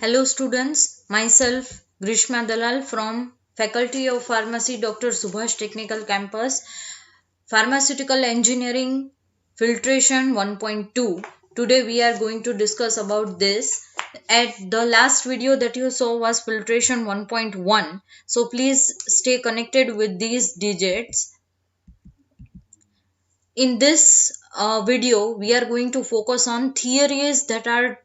Hello students, myself Grishma Dalal from Faculty of Pharmacy Dr. Subhash Technical Campus, Pharmaceutical Engineering Filtration 1.2. Today we are going to discuss about this. At the last video that you saw was filtration 1.1. So please stay connected with these digits. In this video we are going to focus on theories that are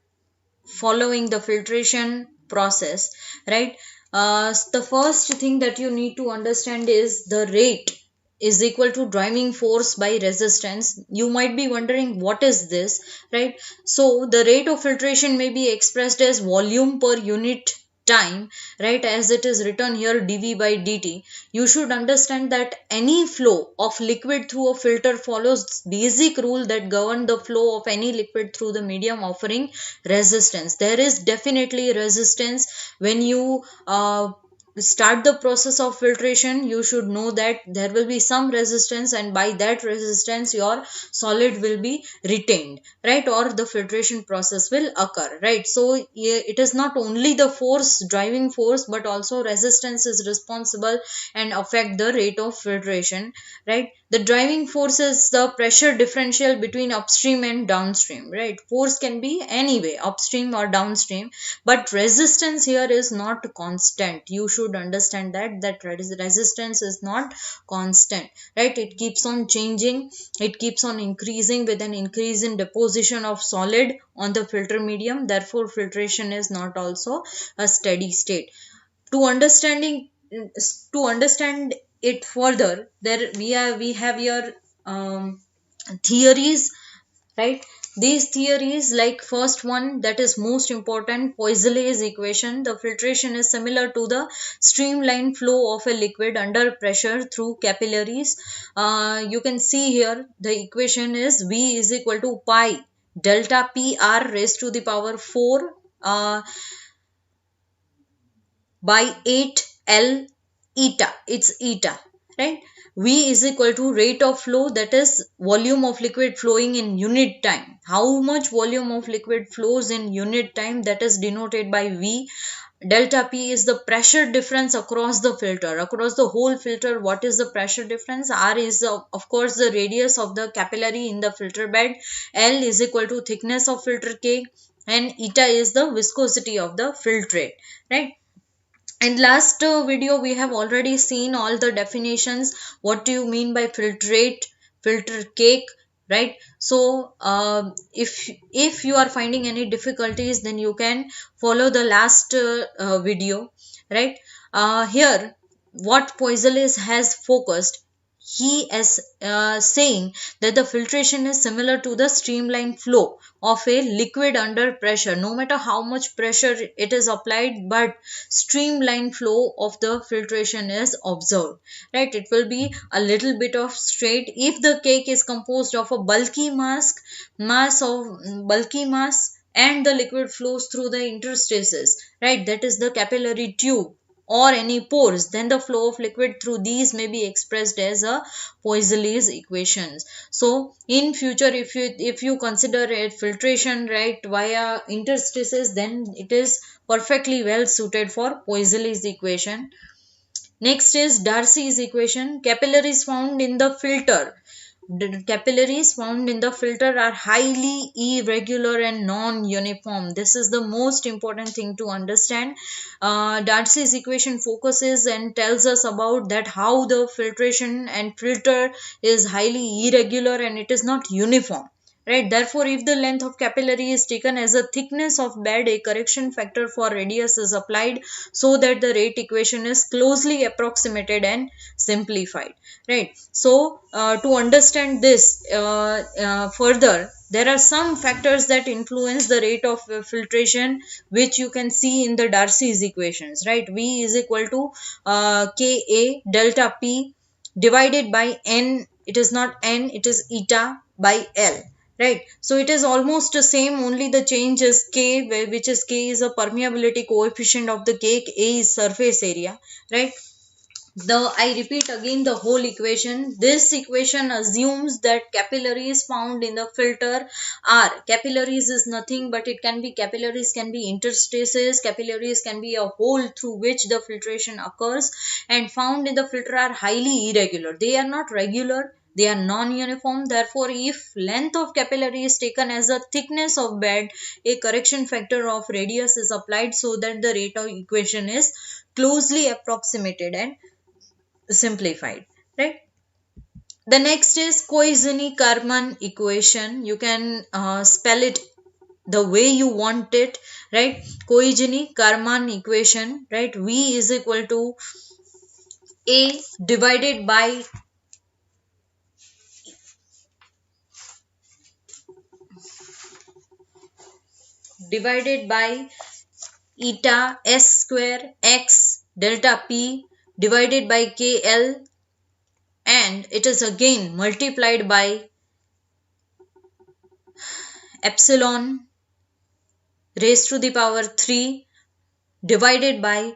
following the filtration process, right? The first thing that you need to understand is the rate is equal to driving force by resistance. You might be wondering what is this, right? So the rate of filtration may be expressed as volume per unit time, right, as it is written here dv by dt. You should understand that any flow of liquid through a filter follows basic rule that govern the flow of any liquid through the medium offering resistance. There is definitely resistance when you start the process of filtration. You should know that there will be some resistance, and by that resistance your solid will be retained, right, or the filtration process will occur, right? So it is not only the force, driving force, but also resistance is responsible and affect the rate of filtration, right? The driving force is the pressure differential between upstream and downstream, right? Force can be anyway, upstream or downstream, but resistance here is not constant. You should understand that resistance is not constant, right? It keeps on changing, it keeps on increasing with an increase in deposition of solid on the filter medium. Therefore filtration is not also a steady state. To understand it further, there we have your theories, right? These theories, like first one, that is most important, Poiseuille's equation. The filtration is similar to the streamlined flow of a liquid under pressure through capillaries. You can see here the equation is V is equal to pi delta PR raised to the power 4 by 8L eta. It's eta, right? V is equal to rate of flow, that is volume of liquid flowing in unit time. How much volume of liquid flows in unit time, that is denoted by V. Delta P is the pressure difference across the filter, across the whole filter. What is the pressure difference? R is of course the radius of the capillary in the filter bed. L is equal to thickness of filter cake, and eta is the viscosity of the filtrate, right? In last video we have already seen all the definitions. What do you mean by filtrate, filter cake, right? So if you are finding any difficulties, then you can follow the last video, right? Here what Poiseuille has focused, he is saying that the filtration is similar to the streamlined flow of a liquid under pressure. No matter how much pressure it is applied, but streamlined flow of the filtration is observed, right? It will be a little bit of straight. If the cake is composed of a bulky mass and the liquid flows through the interstices, right, that is the capillary tube or any pores, then the flow of liquid through these may be expressed as a Poiseuille's equations. So in future, if you consider a filtration, right, via interstices, then it is perfectly well suited for Poiseuille's equation. Next is Darcy's equation. Capillaries found in the filter. The capillaries found in the filter are highly irregular and non-uniform. This is the most important thing to understand. Darcy's equation focuses and tells us about that how the filtration and filter is highly irregular and it is not uniform, right? Therefore if the length of capillary is taken as a thickness of bed, a correction factor for radius is applied so that the rate equation is closely approximated and simplified, right? So to understand this further, there are some factors that influence the rate of filtration, which you can see in the Darcy's equations, right? V is equal to Ka delta P divided by N. It is not N, it is eta by L, right? So it is almost the same, only the change is K, which is K is a permeability coefficient of the cake, A is surface area, right? I repeat again the whole equation. This equation assumes that capillaries found in the filter are, capillaries is nothing but it can be, capillaries can be interstices, capillaries can be a hole through which the filtration occurs, and found in the filter are highly irregular. They are not regular, they are non-uniform. Therefore, if length of capillary is taken as a thickness of bed, a correction factor of radius is applied so that the rate of equation is closely approximated and simplified, right? The next is Koizumi-Karman equation. You can spell it the way you want it, right? Koizumi-Karman equation, right? V is equal to A divided by eta s square x delta p divided by KL, and it is again multiplied by epsilon raised to the power 3 divided by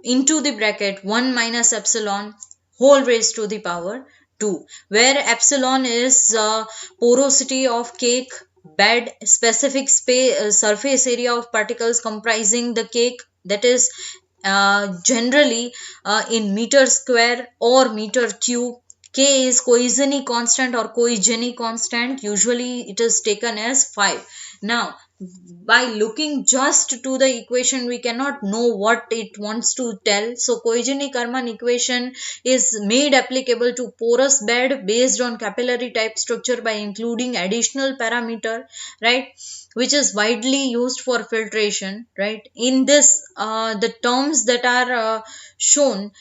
into the bracket 1 minus epsilon whole raised to the power 2, where epsilon is porosity of cake bed, specific surface area of particles comprising the cake, that is generally in meter square or meter cube. K is Koizumi constant or Koizumi constant. Usually it is taken as 5. Now, by looking just to the equation, we cannot know what it wants to tell. So, Koizumi-Karman equation is made applicable to porous bed based on capillary type structure by including additional parameter, right, which is widely used for filtration, right? In this, the terms that are shown,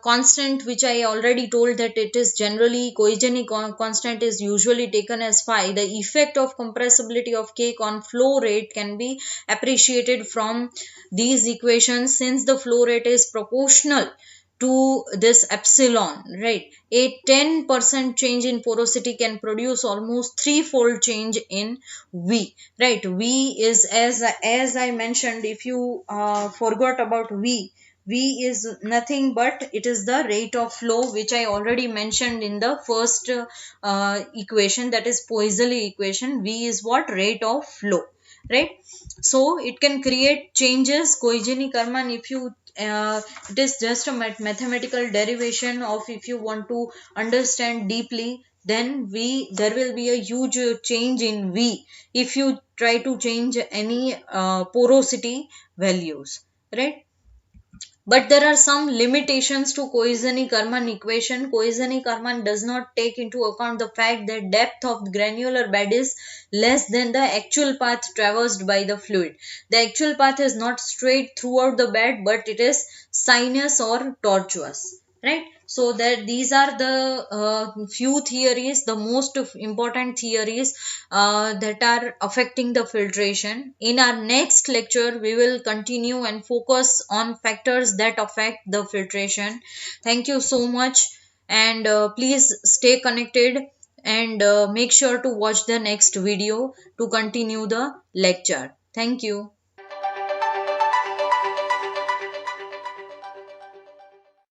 constant, which I already told that it is generally Koizumi constant is usually taken as phi. The effect of compressibility of cake on flow rate can be appreciated from these equations, since the flow rate is proportional to this epsilon, right? A 10% change in porosity can produce almost threefold change in V, right? V is, as I mentioned, if you forgot about V is nothing but it is the rate of flow, which I already mentioned in the first equation, that is Poiseuille equation. V is what? Rate of flow, right? So it can create changes. Koizumi-Karman, if you it is just a mathematical derivation of, if you want to understand deeply, then there will be a huge change in V if you try to change any porosity values, right? But there are some limitations to Koizumi-Karman equation. Koizumi-Karman does not take into account the fact that depth of granular bed is less than the actual path traversed by the fluid. The actual path is not straight throughout the bed, but it is sinuous or tortuous, right? So that these are the few theories, the most important theories that are affecting the filtration. In our next lecture, we will continue and focus on factors that affect the filtration. Thank you so much, and please stay connected, and make sure to watch the next video to continue the lecture. Thank you.